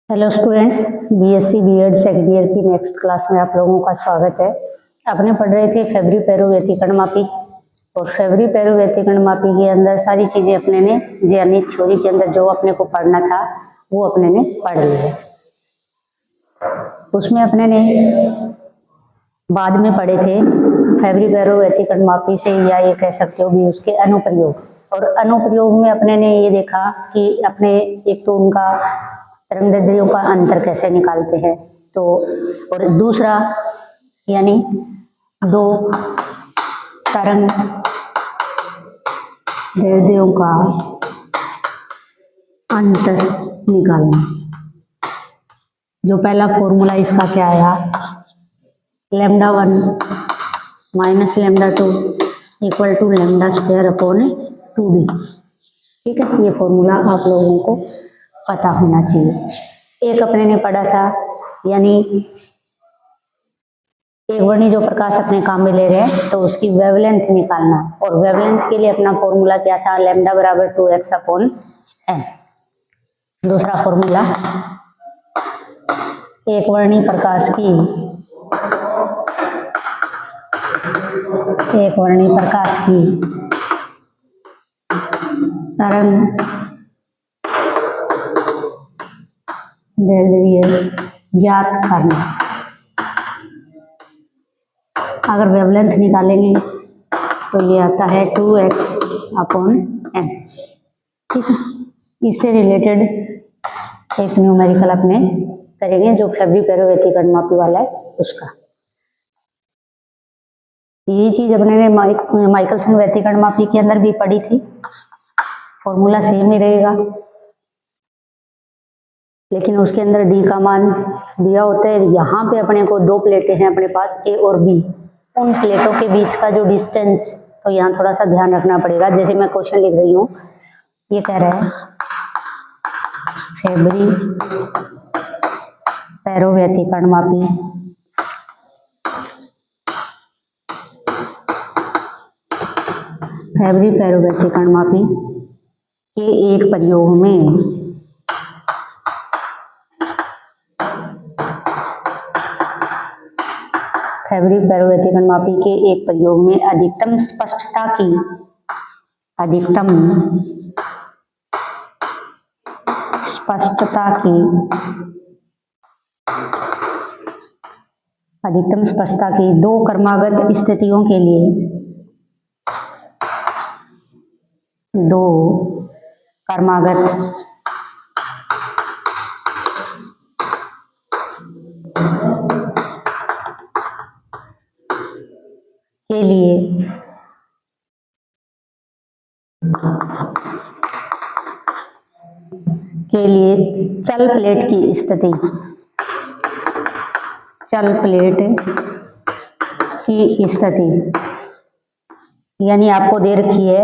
Hello students, BSc BEd second year की next class में आप लोगों का स्वागत है। अपने पढ़ रहे थे फेब्री पैरो व्यतिकरणमापी और फेब्री पैरो व्यतिकरणमापी के अंदर सारी चीजें अपने ने यानी थ्योरी के अंदर जो अपने को पढ़ना था वो अपने ने पढ़ ली है। उसमें अपने ने बाद में पढ़े थे फेब्री पैरो व्यतिकरणमापी से, या ये कह सकते हो भी उसके अनुप्रयोग। और अनुप्रयोग में अपने ने ये देखा कि अपने एक तो उनका तरंगदैर्ध्यों का अंतर कैसे निकालते हैं, तो और दूसरा यानी दो तरंग दैर्ध्यों का अंतर निकालना। जो पहला फॉर्मूला इसका क्या आया, λ1 minus λ2 equal to λ² upon 2d। ठीक है, ये फॉर्मूला आप लोगों को पता होना चाहिए। एक अपने ने पढ़ा था यानी एक वर्णी जो प्रकाश अपने काम में ले रहे हैं तो उसकी वेवलेंथ निकालना, और वेवलेंथ के लिए अपना फॉर्मूला क्या था, लैम्डा बराबर 2x अपॉन n। दूसरा फॉर्मूला एक वर्णी प्रकाश की तरंग दैर्ध्य ज्ञात करना। अगर वेवलेंथ निकालेंगे तो ये आता है 2x अपॉन n। ठीक है, इससे रिलेटेड एक न्यूमेरिकल अपने करेंगे जो फेब्री पैरो व्यतिकरणमापी वाला है उसका। यही चीज अपने ने माइकलसन व्यतिकरणमापी के अंदर भी पढ़ी थी। फॉर्मूला सेम ही रहेगा, लेकिन उसके अंदर d का मान दिया होता है। यहाँ पे अपने को दो प्लेटें हैं अपने पास, a और b। उन प्लेटों के बीच का जो डिस्टेंस, तो यहाँ थोड़ा सा ध्यान रखना पड़ेगा। जैसे मैं क्वेश्चन लिख रही हूँ, ये कह रहा है फेब्री पैरो व्यतिकरणमापी के एक प्रयोग में फेब्री पैरो व्यतिकरणमापी के एक प्रयोग में अधिकतम स्पष्टता की दो क्रमागत स्थितियों के लिए चल प्लेट की स्थिति यानी आपको दे रखी है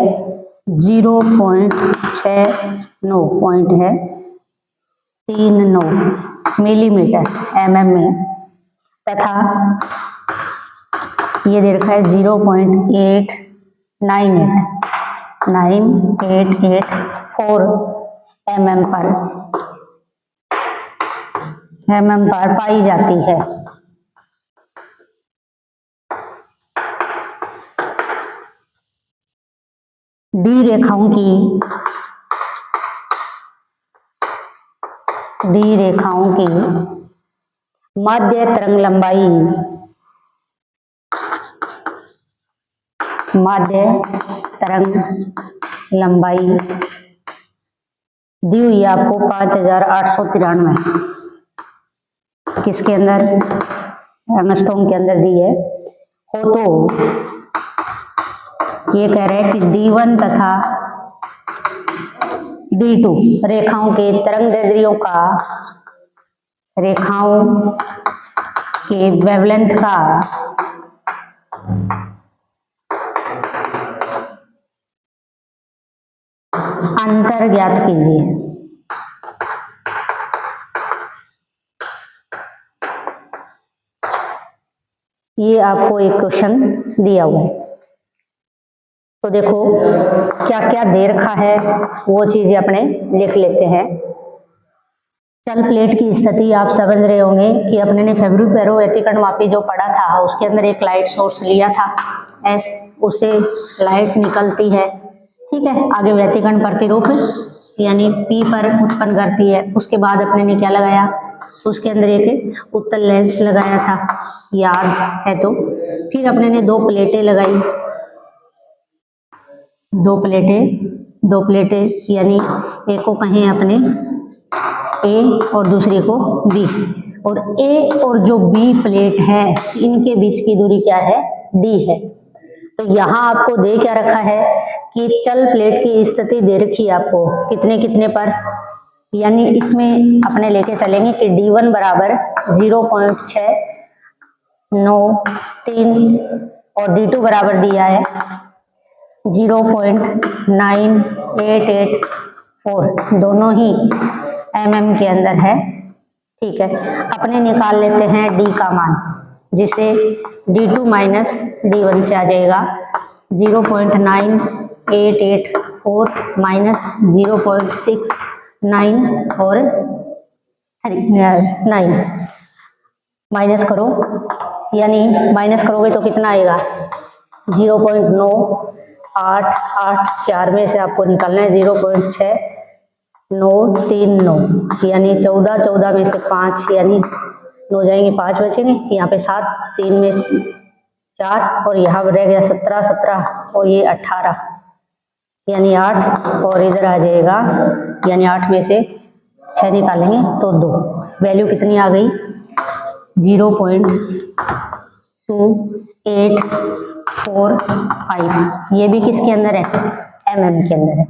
0.69 पॉइंट है 39 मिलीमीटर mm में, तथा ये दे रखा है 0.9884 mm पर पाई जाती है। डी रेखाओं की माध्य तरंग लंबाई दी हुई है आपको 5893 किसके अंदर, एंगस्ट्रॉम के अंदर दी है हो। तो ये कह रहे हैं कि D1 तथा D2 रेखाओं के तरंगदैर्ध्यों के वेवलेंथ का अंतर ज्ञात कीजिए। ये आपको एक क्वेश्चन दिया हुआ है। तो देखो क्या क्या दे रखा है वो चीजें अपने लिख लेते हैं। चल प्लेट की स्थिति आप समझ रहे होंगे कि अपने ने फेब्रुपेरो व्यतिकरण मापी जो पढ़ा था, उसके अंदर एक लाइट सोर्स लिया था एस, उससे लाइट निकलती है, ठीक है। आगे व्यतिकरण प्रतिरूप यानी पी पर उत्पन्न करती है। उसके बाद अपने ने क्या लगाया, उसके अंदर एक उत्तल लेंस लगाया था, याद है तो। फिर अपने ने दो प्लेटें लगाई, दो प्लेटें यानी एक को कहें अपने ए और दूसरे को बी, और ए और जो बी प्लेट है इनके बीच की दूरी क्या है, डी है। तो यहाँ आपको दे क्या रखा है कि चल प्लेट की स्थिति दे रखी है आपको कितने कितने पर, यानी इसमें अपने लेके चलेंगे कि D1 बराबर 0.693 और D2 बराबर दिया है 0.9884, दोनों ही mm के अंदर है, ठीक है। अपने निकाल लेते हैं D का मान, जिसे D2 माइनस D1 से आ जाएगा 0.9884 माइनस 0.69 और 9 माइनस करो, यानी माइनस करोगे तो कितना आएगा 0.9884 में से आपको निकालना है 0.6939, यानी 14 में से 5 यानी 9 जाएंगे, 5 बचेंगे, यहाँ पे 7, 3 में 4 और यहाँ रह गया 17 और ये 18 यानी 8 और इधर आ जाएगा, यानी 8 में से 6 निकालेंगे तो 2, वैल्यू कितनी आ गई 0.2845। ये भी किसके अंदर है, mm के अंदर है।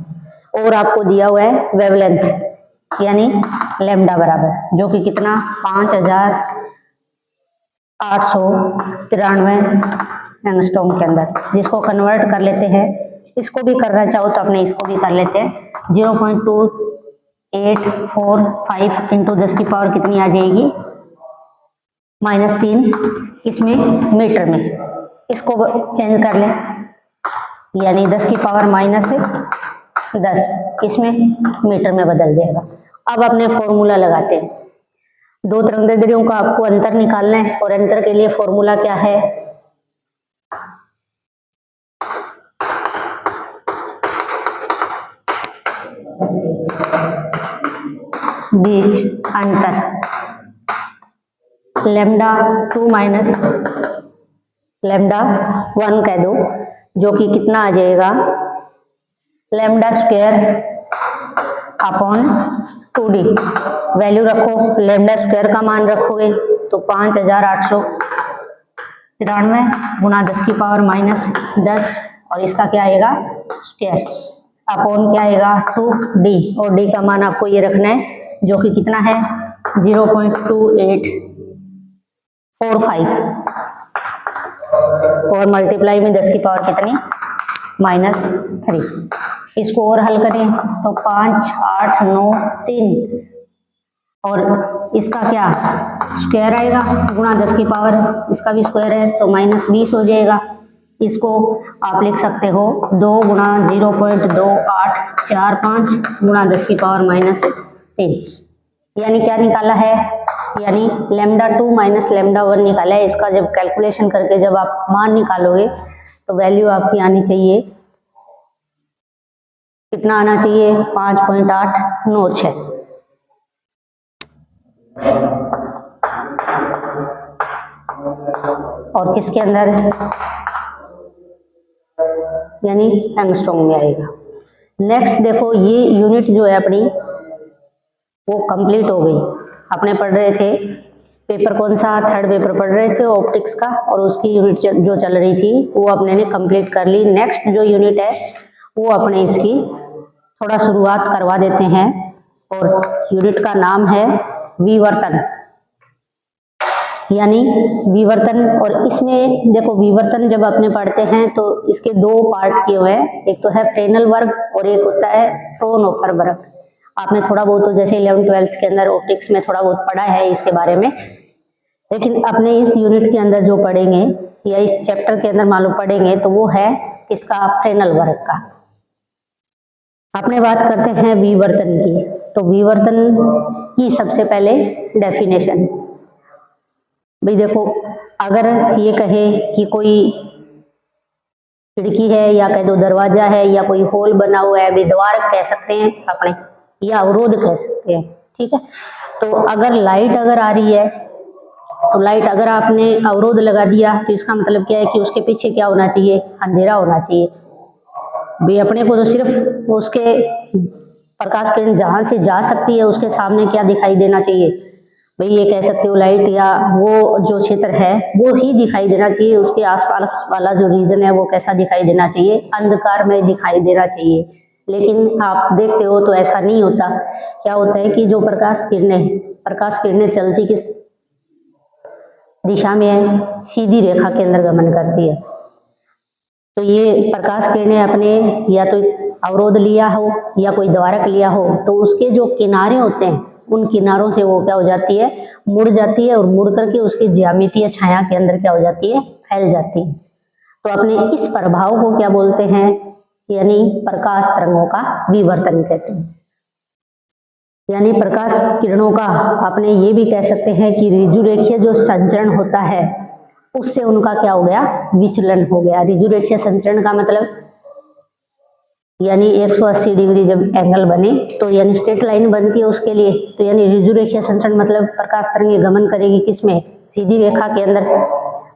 और आपको दिया हुआ है वेवलेंथ यानी लैम्डा बराबर, जो कि कितना 5893 एंगस्ट्रॉम के अंदर, जिसको कन्वर्ट कर लेते हैं, इसको भी करना चाहो तो अपने इसको भी कर लेते हैं 0.2845 इंटू 10 की पावर कितनी आ जाएगी -3, इसमें मीटर में, इसको चेंज कर ले यानी 10 की पावर -10 इसमें मीटर में बदल जाएगा। अब अपने फॉर्मूला लगाते हैं, दो तरंगदैर्ध्यों का आपको अंतर निकालना है और अंतर के लिए फॉर्मूला क्या है, बीच अंतर λ2 माइनस λ1 कह दो, जो कि कितना आ जाएगा λ² अपॉन 2d। वैल्यू रखो, λ² का मान रखोगे तो 5893 गुणा 10 की पावर -10 और इसका क्या आएगा स्क्वायर अपॉन क्या आएगा 2d, और d का मान आपको ये रखना है जो कि कितना है 0.2845 और मल्टीप्लाई में 10 की पावर कितनी -3। इसको और हल करें तो 5893 और इसका क्या स्क्वायर आएगा गुणा 10 की पावर, इसका भी स्क्वायर है तो -20 हो जाएगा। इसको आप लिख सकते हो 2 गुणा 0.2845 गुणा 10 की पावर -3, यानी क्या निकाला है, यानी λ2 माइनस λ1 निकाला है। इसका जब कैलकुलेशन करके जब आप मान निकालोगे तो वैल्यू आपकी आनी चाहिए, कितना आना चाहिए 5.896। और किसके अंदर यानी एंगस्ट्रॉम में आएगा। नेक्स्ट देखो, ये यूनिट जो है अपनी वो कंप्लीट हो गई। अपने पढ़ रहे थे पेपर कौन सा, थर्ड पेपर पढ़ रहे थे ऑप्टिक्स का, और उसकी यूनिट जो चल रही थी वो अपने ने कंप्लीट कर ली। नेक्स्ट जो यूनिट है वो अपने इसकी थोड़ा शुरुआत करवा देते हैं, और यूनिट का नाम है विवर्तन, यानी विवर्तन। और इसमें देखो विवर्तन जब अपने पढ़ते हैं तो इसके दो पार्ट किए हुए हैं, एक तो है फ्रेनल वर्ग और एक होता है फ्रोनहोफर वर्ग। आपने थोड़ा बहुत तो जैसे 11th-12th के अंदर ऑप्टिक्स में थोड़ा बहुत पढ़ा है इसके बारे में, लेकिन अपने इस यूनिट के अंदर जो पढ़ेंगे या इस चैप्टर के अंदर मालूम पढ़ेंगे तो वो है इसका फ्रेनल वर्ग का। अपने बात करते हैं विवर्तन की। तो विवर्तन की सबसे पहले डेफिनेशन। भाई देखो, अगर ये कहे कि कोई खिड़की है या कह दो दरवाजा है या कोई होल बना हुआ है, द्वार कह सकते हैं अपने, या अवरोध कह सकते हैं, ठीक है। तो अगर लाइट अगर आ रही है, तो लाइट अगर आपने अवरोध लगा दिया तो इसका मतलब क्या है कि उसके पीछे क्या होना चाहिए, अंधेरा होना चाहिए। भाई अपने को तो सिर्फ उसके प्रकाश किरण जहां से जा सकती है उसके सामने क्या दिखाई देना चाहिए, भाई ये कह सकते हो लाइट या वो जो क्षेत्र है वो ही दिखाई देना चाहिए। उसके आसपास वाला जो रीजन है वो कैसा दिखाई देना चाहिए, अंधकार में दिखाई देना चाहिए। लेकिन आप देखते हो तो ऐसा नहीं होता। क्या होता है कि जो प्रकाश किरणें चलती किस दिशा में है, सीधी रेखा के अंदर गमन करती है। तो ये प्रकाश किरणें अपने या तो अवरोध लिया हो या कोई द्वारक लिया हो, तो उसके जो किनारे होते हैं उन किनारों से वो क्या हो जाती है, मुड़ जाती है, और मुड़ करके उसके ज्यामितीय छाया के अंदर क्या हो जाती है, फैल जाती है। तो अपने इस प्रभाव को क्या बोलते हैं, यानी प्रकाश तरंगों का विवर्तन कहते हैं। यानी प्रकाश किरणों का अपने ये भी कह सकते हैं कि ऋजुरेखीय जो संचरण होता है उससे उनका क्या हो गया, विचलन हो गया। ऋजुरेखीय संचरण का मतलब यानी 180 डिग्री जब एंगल बने तो यानी स्ट्रेट लाइन बनती है उसके लिए, तो यानी ऋजुरेखीय संचरण मतलब प्रकाश तरंगे गमन करेगी किसमें, सीधी रेखा के अंदर,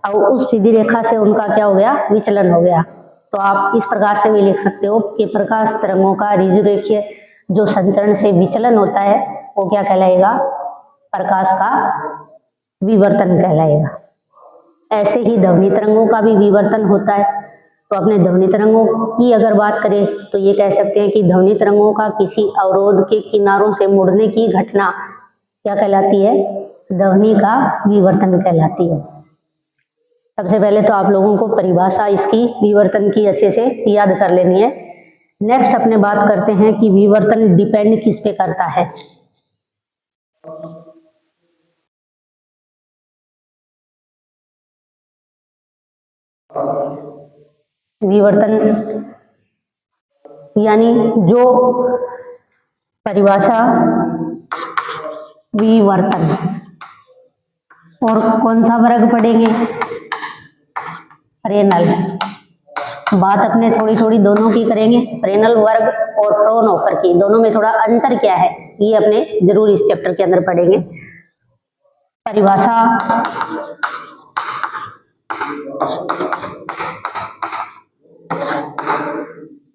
और उस सीधी रेखा से उनका क्या हो गया, विचलन हो गया। तो आप इस प्रकार से भी लिख सकते हो कि प्रकाश तरंगों का ऋजुरेखीय जो संचरण से विचलन होता है वो क्या कहलाएगा, प्रकाश का विवर्तन कहलाएगा। ऐसे ही ध्वनि तरंगों का भी विवर्तन होता है। तो अपने ध्वनि तरंगों की अगर बात करें तो ये कह सकते हैं कि ध्वनि तरंगों का किसी अवरोध के किनारों से मुड़ने की घटना क्या कहलाती है, ध्वनि का विवर्तन कहलाती है। सबसे पहले तो आप लोगों को परिभाषा इसकी विवर्तन की अच्छे से याद कर लेनी है। नेक्स्ट अपने बात करते हैं कि विवर्तन डिपेंड किस पे करता है। विवर्तन यानी जो परिभाषा विवर्तन, और कौन सा वर्ग पढ़ेंगे, फ्रेनल। बात अपने थोड़ी थोड़ी दोनों की करेंगे, फ्रेनल वर्ग और फ्रोनहोफर की, दोनों में थोड़ा अंतर क्या है ये अपने जरूर इस चैप्टर के अंदर पढ़ेंगे। परिभाषा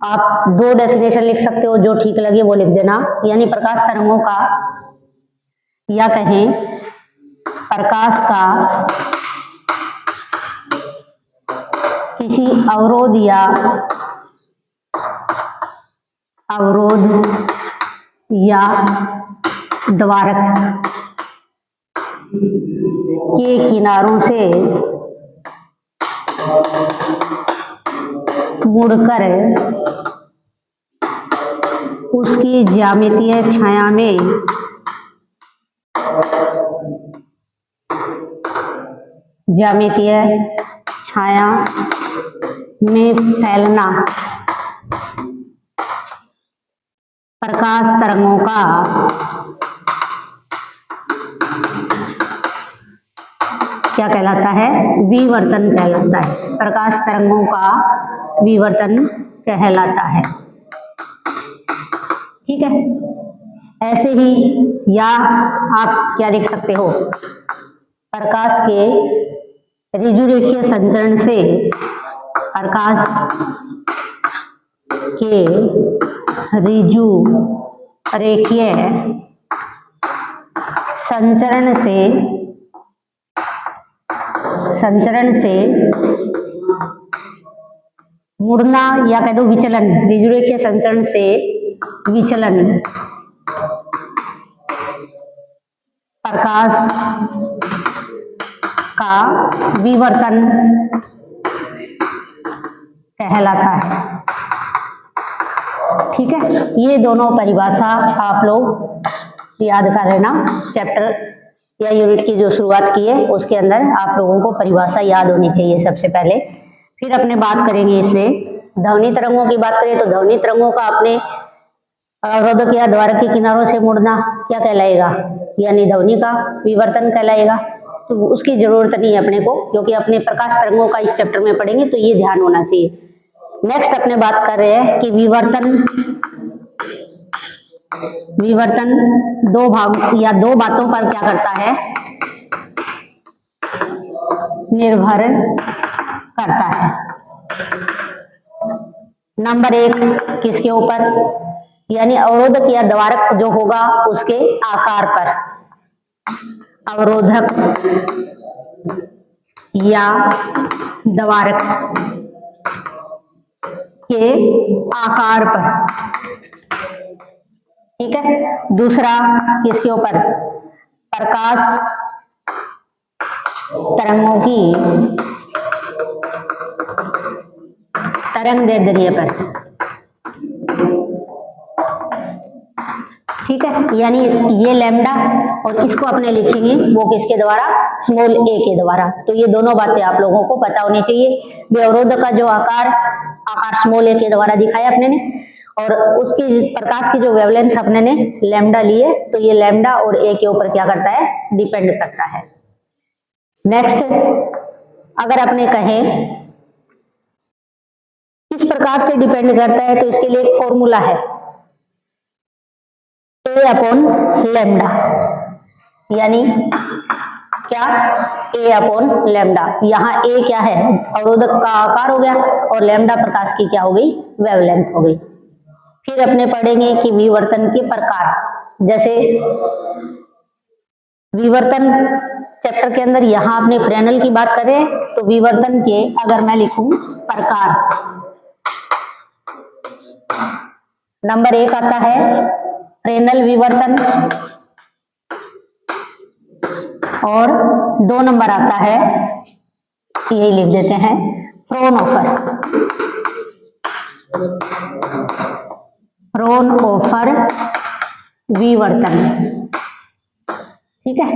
आप दो डेफिनेशन लिख सकते हो, जो ठीक लगे वो लिख देना। यानी प्रकाश तरंगों का, या कहें प्रकाश का किसी अवरोध या द्वारक के किनारों से मुड़कर उसकी ज्यामितीय छाया में फैलना प्रकाश तरंगों का क्या कहलाता है, विवर्तन कहलाता है। प्रकाश तरंगों का विवर्तन कहलाता है, ठीक है। ऐसे ही या आप क्या लिख सकते हो, प्रकाश के ऋजुरेखीय संचरण से प्रकाश के ऋजुरेखीय संचरण से मुड़ना, या कह दो विचलन, ऋजुरेखीय संचरण से विचलन प्रकाश का विवर्तन कहलाता है, ठीक है। ये दोनों परिभाषा आप लोग याद कर लेना। चैप्टर या यूनिट की जो शुरुआत की है उसके अंदर आप लोगों को परिभाषा याद होनी चाहिए सबसे पहले। फिर अपने बात करेंगे इसमें ध्वनि तरंगों की बात करें तो ध्वनि तरंगों का अपने अवरोधक या द्वारक के किनारों से मुड़ना क्या कहलाएगा, यानी ध्वनि का विवर्तन कहलाएगा। तो उसकी जरूरत नहीं है अपने को, क्योंकि अपने प्रकाश तरंगों का इस चैप्टर में पढ़ेंगे तो ये ध्यान होना चाहिए। नेक्स्ट अपने बात कर रहे हैं कि विवर्तन दो भाग या दो बातों पर क्या करता है, निर्भर करता है। नंबर एक, किसके ऊपर, यानी अवरोधक या द्वारक जो होगा उसके आकार पर। अवरोधक या द्वारक के आकार पर, ठीक है। दूसरा किसके ऊपर, प्रकाश तरंगों की तरंग दैर्ध्य पर, ठीक है। यानी ये लैम्डा और इसको अपने लिखेंगे वो किसके द्वारा, स्मॉल ए के द्वारा। तो ये दोनों बातें आप लोगों को पता होनी चाहिए। अवरोधक का जो आकार स्मॉल ए के द्वारा दिखाया अपने ने, और उसकी प्रकाश की जो वेवलेंथ अपने ने लैम्डा लिए, तो ये लैम्डा और ए के ऊपर क्या करता है, डिपेंड करता है। नेक्स्ट, अगर अपने कहें किस प्रकार से डिपेंड करता है, तो इसके लिए एक फॉर्मूला है, ए अपॉन लैम्डा, यानी क्या, ए अपॉन लैम्डा। यहाँ ए क्या है, अवरोधक का आकार हो गया, और लैम्डा प्रकाश की क्या हो गई, वेवलेंथ हो गई। फिर अपने पढ़ेंगे कि विवर्तन के प्रकार। जैसे विवर्तन चैप्टर के अंदर यहाँ अपने फ्रेनेल की बात करें, तो विवर्तन के अगर मैं लिखूं प्रकार, नंबर एक आता है फ्रेनेल विवर्तन, और 2 नंबर आता है, यही लिख देते हैं, फ्रोनहोफर। फ्रोनहोफर विवर्तन, ठीक है।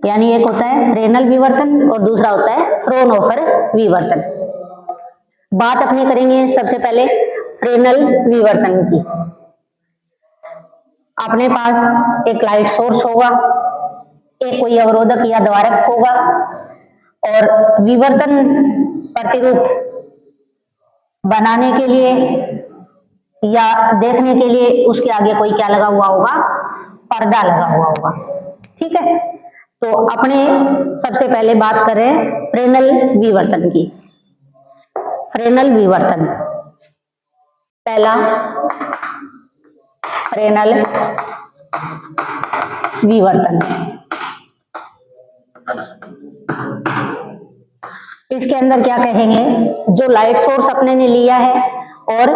यानी एक होता है फ्रेनेल विवर्तन और दूसरा होता है फ्रोनहोफर विवर्तन। बात अपने करेंगे सबसे पहले फ्रेनेल विवर्तन की। अपने पास एक लाइट सोर्स होगा, एक कोई अवरोधक या द्वारक होगा, और विवर्तन प्रतिरूप बनाने के लिए या देखने के लिए उसके आगे कोई क्या लगा हुआ होगा, पर्दा लगा हुआ होगा, ठीक है। तो अपने सबसे पहले बात करें फ्रेनेल विवर्तन की। फ्रेनेल विवर्तन, पहला फ्रेनेल विवर्तन, इसके अंदर क्या कहेंगे, जो लाइट सोर्स अपने ने लिया है और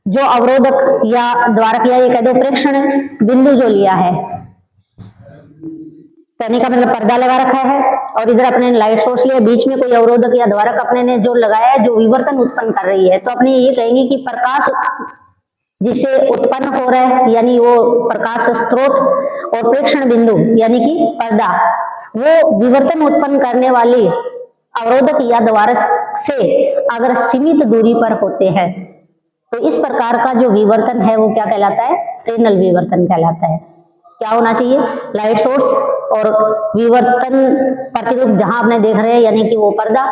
जो अवरोधक या द्वारक या ये कह दो प्रेक्षण बिंदु जो लिया है, कहने का मतलब पर्दा लगा रखा है, और इधर अपने ने लाइट सोर्स लिया, बीच में कोई अवरोधक या द्वारक अपने ने जो लगाया है जो विवर्तन उत्पन्न कर रही है, तो अपने ये कहेंगे कि प्रकाश जिससे उत्पन्न हो रहा है, यानी वो प्रकाश स्रोत और प्रेक्षण बिंदु यानी कि पर्दा, वो विवर्तन उत्पन्न करने वाली अवरोधक या द्वारक से अगर सीमित दूरी पर होते हैं, तो इस प्रकार का जो विवर्तन है वो क्या कहलाता है, फ्रेनेल विवर्तन कहलाता है। क्या होना चाहिए, लाइट सोर्स और विवर्तन प्रतिरूप जहां आपने देख रहे हैं, यानी कि वो पर्दा,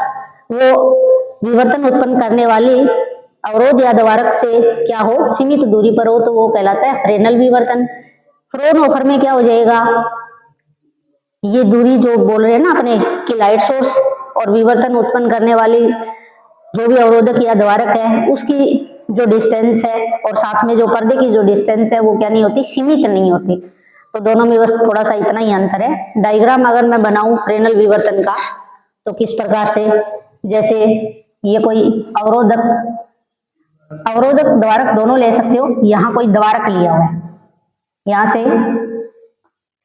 वो विवर्तन उत्पन्न करने वाली अवरोध या द्वारक से क्या हो, सीमित दूरी पर हो, तो वो कहलाता है फ्रेनेल विवर्तन। फ्रोनहोफर में क्या हो जाएगा, ये दूरी जो बोल रहे हैं ना अपने कि लाइट सोर्स और विवर्तन उत्पन्न करने वाली जो भी अवरोधक या द्वारक है, उसकी जो डिस्टेंस है और साथ में जो पर्दे की जो डिस्टेंस है वो क्या नहीं होती, सीमित नहीं होती। तो दोनों में बस थोड़ा सा इतना ही अंतर है। डायग्राम अगर मैं बनाऊं फ्रेनेल विवर्तन का, तो किस प्रकार से, जैसे ये कोई अवरोधक द्वारक दोनों ले सकते हो, यहाँ कोई द्वारक लिया हुआ है, यहाँ से,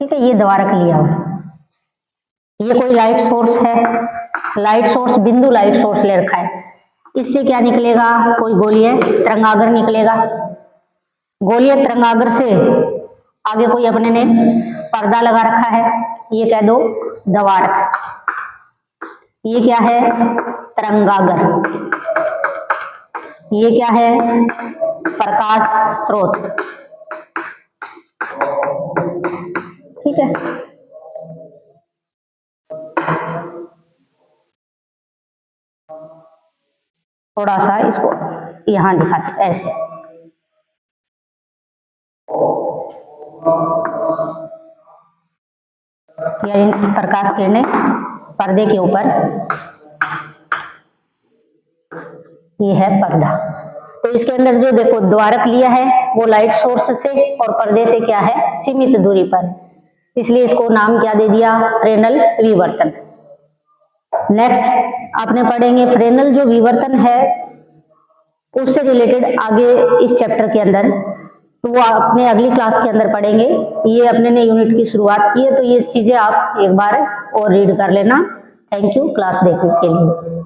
ठीक है, ये द्वारक लिया हुआ है, ये कोई लाइट सोर्स है, लाइट सोर्स बिंदु लाइट सोर्स ले रखा है, इससे क्या निकलेगा, कोई गोलीय तरंगाग्र निकलेगा, गोलीय तरंगाग्र से आगे कोई अपने ने पर्दा लगा रखा है, ये कह दो द्वारक, ये क्या है, तरंगाग्र, ये क्या है, प्रकाश स्रोत, ठीक है, थोड़ा सा इसको यहाँ दिखाते ऐसे, यानी प्रकाश किरणें पर्दे के ऊपर, ये है पर्दा। तो इसके अंदर जो देखो द्वारक लिया है वो लाइट सोर्स से और पर्दे से क्या है, सीमित दूरी पर, इसलिए इसको नाम क्या दे दिया, फ्रेनल विवर्तन। नेक्स्ट आपने पढ़ेंगे फ्रेनल जो विवर्तन है उससे रिलेटेड आगे इस चैप्टर के अंदर, तो वो अपने अगली क्लास के अंदर पढ़ेंगे। ये अपने ने यूनिट की शुरुआत की है, तो ये चीजें आप एक बार और रीड कर लेना। थैंक यू क्लास देखने के लिए।